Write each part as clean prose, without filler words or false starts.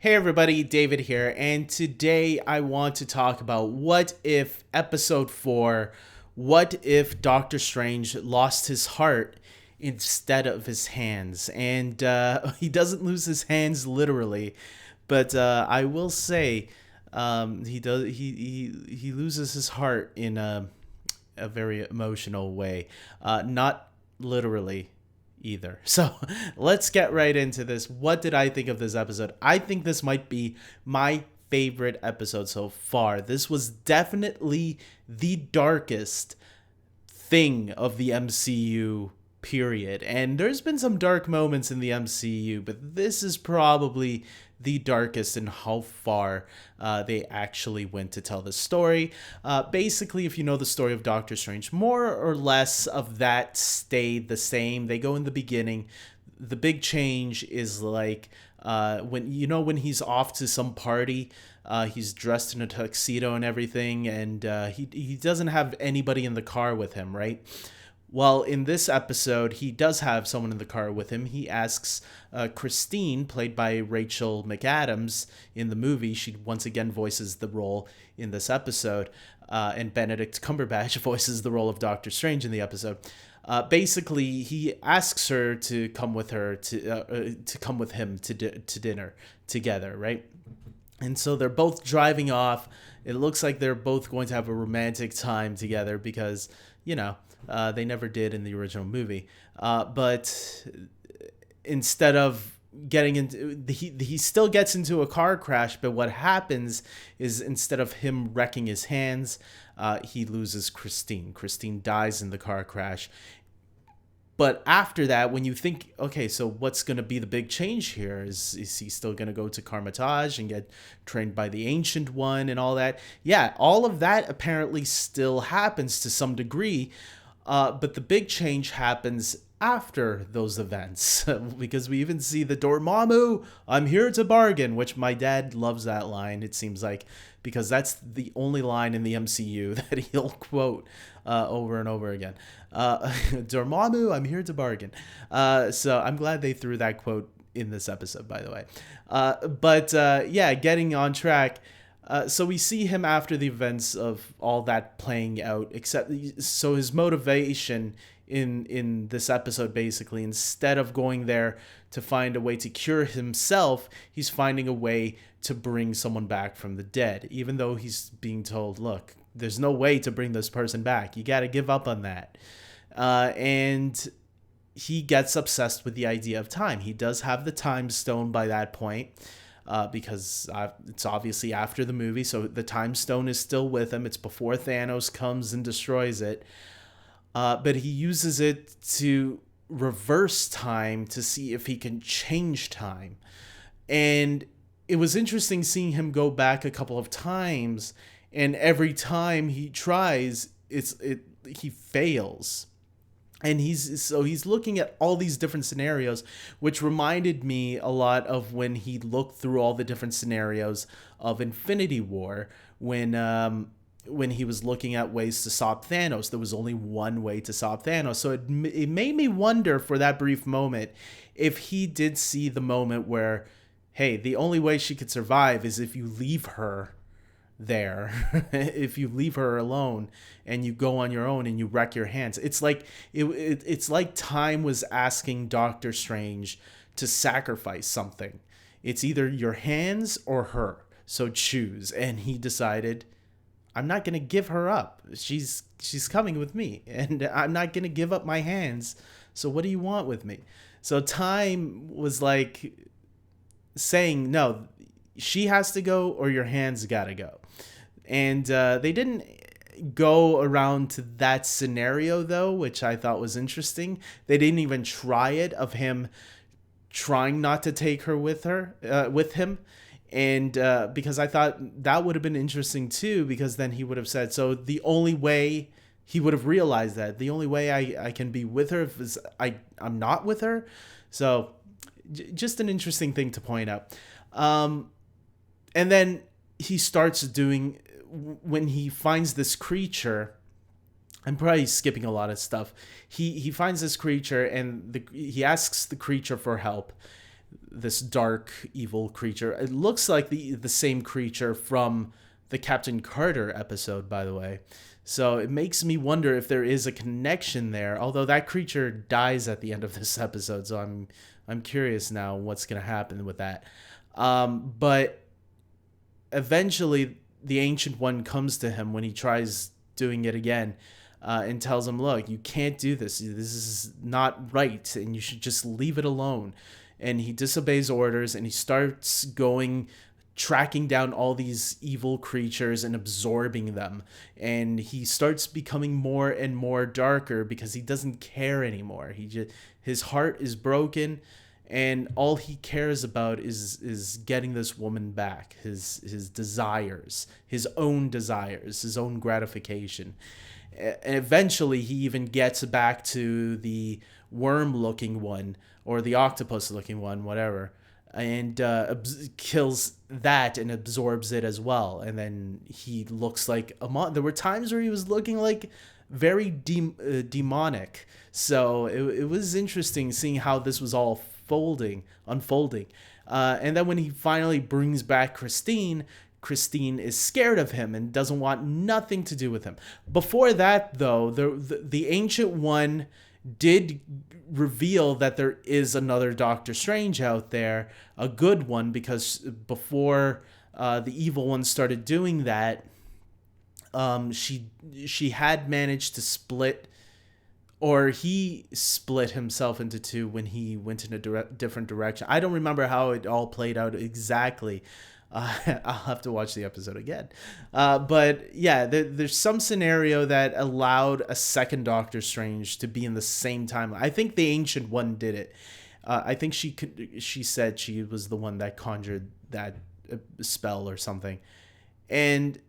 Hey everybody, David here, and today I want to talk about what if episode 4, what if Doctor Strange lost his heart instead of his hands? And he doesn't lose his hands literally, but I will say he loses his heart in a very emotional way, not literally either. So let's get right into this. What did I think of this episode? I think this might be my favorite episode so far. This was definitely the darkest thing of the MCU period. And there's been some dark moments in the MCU, but this is probably the darkest in how far they actually went to tell the story. Basically, if you know the story of Doctor Strange, more or less of that stayed the same. They go in the beginning. The big change is like when he's off to some party. He's dressed in a tuxedo and everything, and he doesn't have anybody in the car with him, right? Well, in this episode, he does have someone in the car with him. He asks Christine, played by Rachel McAdams in the movie. She once again voices the role in this episode, and Benedict Cumberbatch voices the role of Doctor Strange in the episode. Basically, he asks her to come with her to come with him to dinner together, right? And so they're both driving off. It looks like they're both going to have a romantic time together because, they never did in the original movie. But instead of getting into, he still gets into a car crash. But what happens is instead of him wrecking his hands, he loses Christine. Christine dies in the car crash. But after that, when you think, okay, so what's going to be the big change here? Is he still going to go to Carmitage and get trained by the Ancient One and all that? Yeah, all of that apparently still happens to some degree. But the big change happens after those events because we even see the Dormammu, I'm here to bargain, which my dad loves that line, it seems like, because that's the only line in the MCU that he'll quote over and over again. Dormammu, I'm here to bargain. So I'm glad they threw that quote in this episode, by the way. But getting on track. So we see him after the events of all that playing out, except so his motivation in this episode, basically, instead of going there to find a way to cure himself, he's finding a way to bring someone back from the dead, even though he's being told, look, there's no way to bring this person back. You got to give up on that. And he gets obsessed with the idea of time. He does have the time stone by that point. Because it's obviously after the movie, so the time stone is still with him. It's before Thanos comes and destroys it. But he uses it to reverse time to see if he can change time. And it was interesting seeing him go back a couple of times, and every time he tries, he fails. And he's looking at all these different scenarios, which reminded me a lot of when he looked through all the different scenarios of Infinity War, when he was looking at ways to stop Thanos. There was only one way to stop Thanos. So it made me wonder for that brief moment if he did see the moment where, hey, the only way she could survive is if you leave her there. If you leave her alone and you go on your own and you wreck your hands. It's like it's like time was asking Doctor Strange to sacrifice something. It's either your hands or her. So choose. And he decided, I'm not going to give her up. She's coming with me, and I'm not going to give up my hands. So what do you want with me? So time was like saying, no, she has to go or your hands got to go. And they didn't go around to that scenario, though, which I thought was interesting. They didn't even try it of him trying not to take her with him. And because I thought that would have been interesting, too, because then he would have said, so the only way he would have realized that the only way I can be with her is I'm not with her. So just an interesting thing to point out. And then he starts doing, when he finds this creature, I'm probably skipping a lot of stuff. He finds this creature and he asks the creature for help. this dark evil creature. It looks like the same creature from the Captain Carter episode, by the way. So it makes me wonder if there is a connection there. Although that creature dies at the end of this episode, so I'm curious now what's gonna happen with that. But eventually, the Ancient One comes to him when he tries doing it again, and tells him, "Look, you can't do this. This is not right, and you should just leave it alone." And he disobeys orders, and he starts tracking down all these evil creatures and absorbing them. And he starts becoming more and more darker because he doesn't care anymore. His heart is broken, and all he cares about is getting this woman back. His desires, his own gratification. And eventually he even gets back to the worm looking one, or the octopus looking one, whatever, and kills that and absorbs it as well. And then he looks like there were times where he was looking like very demonic. So it was interesting seeing how this was all unfolding. And then when he finally brings back Christine is scared of him and doesn't want nothing to do with him. Before that, though, the Ancient One did reveal that there is another Doctor Strange out there, a good one, because before the evil one started doing that, she had managed to split, or he split himself into two when he went in a different direction. I don't remember how it all played out exactly. I'll have to watch the episode again. But yeah, there's some scenario that allowed a second Doctor Strange to be in the same timeline. I think the Ancient One did it. I think she said she was the one that conjured that spell or something. And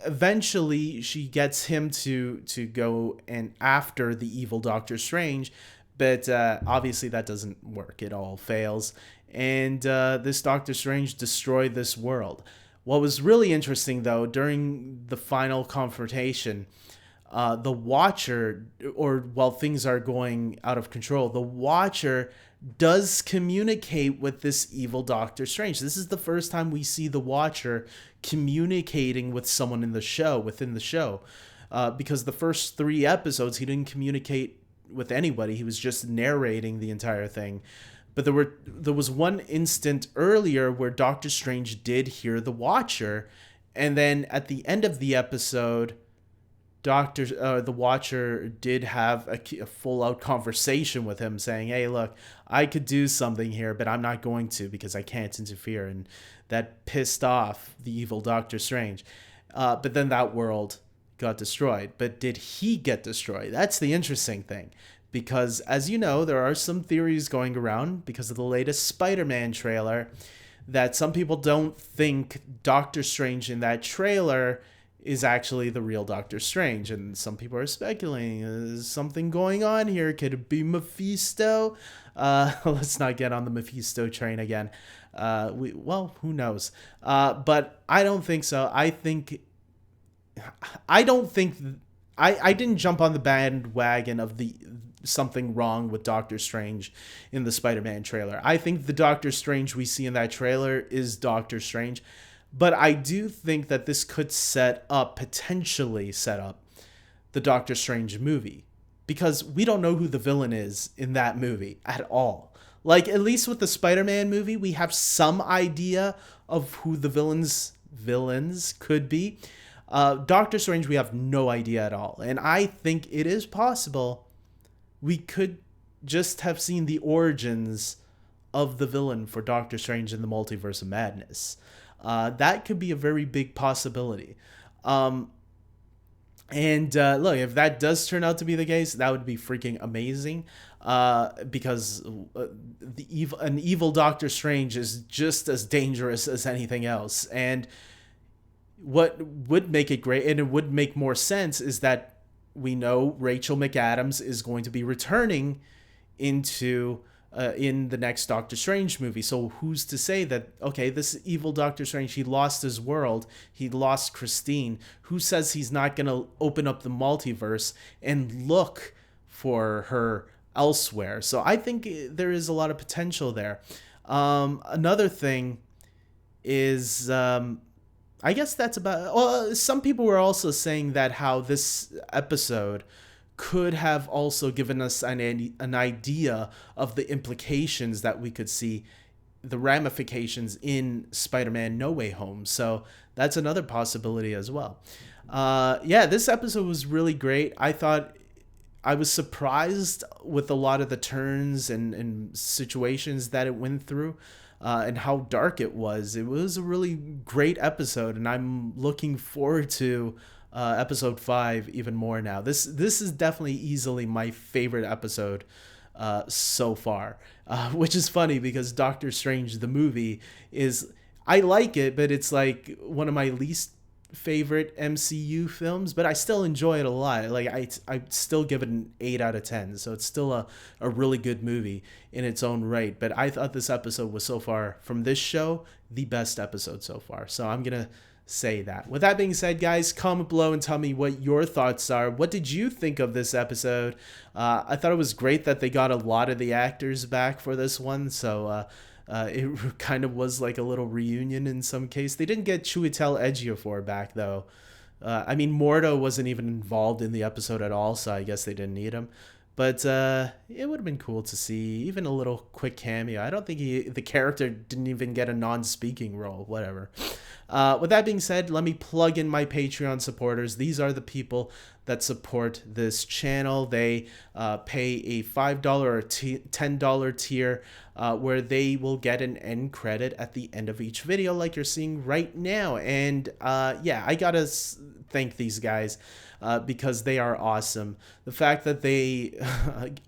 eventually she gets him to go and after the evil Doctor Strange. But obviously that doesn't work. It all fails. And this Doctor Strange destroyed this world. What was really interesting, though, during the final confrontation, the Watcher, or while things are going out of control, the Watcher does communicate with this evil Doctor Strange. This is the first time we see the Watcher communicating with someone within the show. Because the first 3 episodes, he didn't communicate with anybody. He was just narrating the entire thing. But there was one instant earlier where Doctor Strange did hear the Watcher, and then at the end of the episode, the Watcher did have a full-out conversation with him, saying, "Hey, look, I could do something here, but I'm not going to because I can't interfere." And that pissed off the evil Doctor Strange. But then that world got destroyed. But did he get destroyed? That's the interesting thing. Because, as you know, there are some theories going around because of the latest Spider-Man trailer that some people don't think Doctor Strange in that trailer is actually the real Doctor Strange. And some people are speculating, is something going on here? Could it be Mephisto? Let's not get on the Mephisto train again. Who knows? But I don't think so. I didn't jump on the bandwagon of something wrong with Doctor Strange in the Spider-Man trailer. I think the Doctor Strange we see in that trailer is Doctor Strange, but I do think that this could potentially set up the Doctor Strange movie, because we don't know who the villain is in that movie at all. Like, at least with the Spider-Man movie, we have some idea of who the villains could be. Doctor Strange, we have no idea at all. And I think it is possible we could just have seen the origins of the villain for Doctor Strange in the Multiverse of Madness. That could be a very big possibility. Look, if that does turn out to be the case, that would be freaking amazing. Because an evil Doctor Strange is just as dangerous as anything else. And what would make it great, and it would make more sense, is that we know Rachel McAdams is going to be returning in the next Doctor Strange movie. So who's to say that, okay, this evil Doctor Strange, he lost his world, he lost Christine. Who says he's not going to open up the multiverse and look for her elsewhere? So I think there is a lot of potential there. Another thing is, I guess that's about. Well, some people were also saying that how this episode could have also given us an idea of the implications that we could see, the ramifications in Spider-Man No Way Home. So that's another possibility as well. Yeah, this episode was really great. I thought I was surprised with a lot of the turns and situations that it went through, and how dark it was. It was a really great episode, and I'm looking forward to episode 5 even more now. This is definitely easily my favorite episode so far, which is funny because Doctor Strange the movie is, I like it, but it's like one of my least favorite MCU films, but I still enjoy it a lot. Like I still give it an 8 out of 10. So it's still a really good movie in its own right. But I thought this episode was, so far from this show, the best episode so far. So I'm going to say that. With that being said, guys, comment below and tell me what your thoughts are. What did you think of this episode? I thought it was great that they got a lot of the actors back for this one. So it kind of was like a little reunion in some case. They didn't get Chiwetel Ejiofor back, though. I mean, Mordo wasn't even involved in the episode at all, so I guess they didn't need him. But it would have been cool to see even a little quick cameo. I don't think the character didn't even get a non-speaking role. Whatever. With that being said, let me plug in my Patreon supporters. These are the people that support this channel. They pay a $5 or $10 tier, where they will get an end credit at the end of each video, like you're seeing right now. And yeah, I gotta thank these guys because they are awesome. The fact that they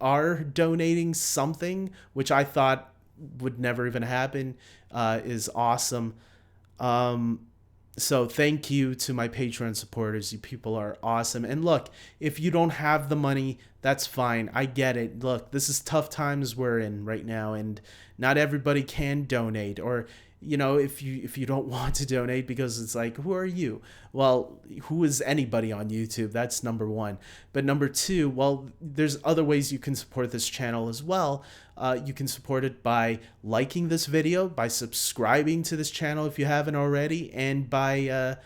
are donating something, which I thought would never even happen, is awesome. So thank you to my Patreon supporters. You people are awesome. And look, if you don't have the money, that's fine. I get it. Look, this is tough times we're in right now, and not everybody can donate. Or, you know, if you don't want to donate because it's like, who are you? Well, who is anybody on YouTube? That's number one. But number two, well, there's other ways you can support this channel as well. You can support it by liking this video, by subscribing to this channel if you haven't already, and by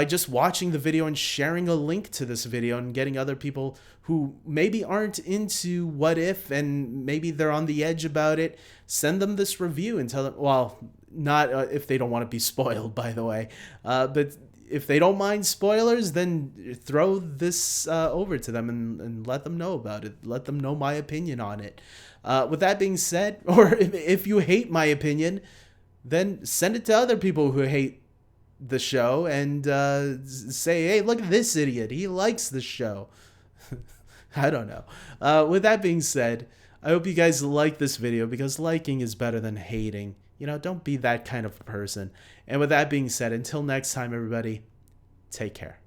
just watching the video and sharing a link to this video and getting other people who maybe aren't into What If and maybe they're on the edge about it, send them this review and tell them, well, not if they don't want to be spoiled, by the way, but if they don't mind spoilers, then throw this over to them and let them know about it. Let them know my opinion on it. With that being said, or if you hate my opinion, then send it to other people who hate the show and say, hey, look at this idiot. He likes the show. I don't know. With that being said, I hope you guys like this video because liking is better than hating. You know, don't be that kind of person. And with that being said, until next time, everybody, take care.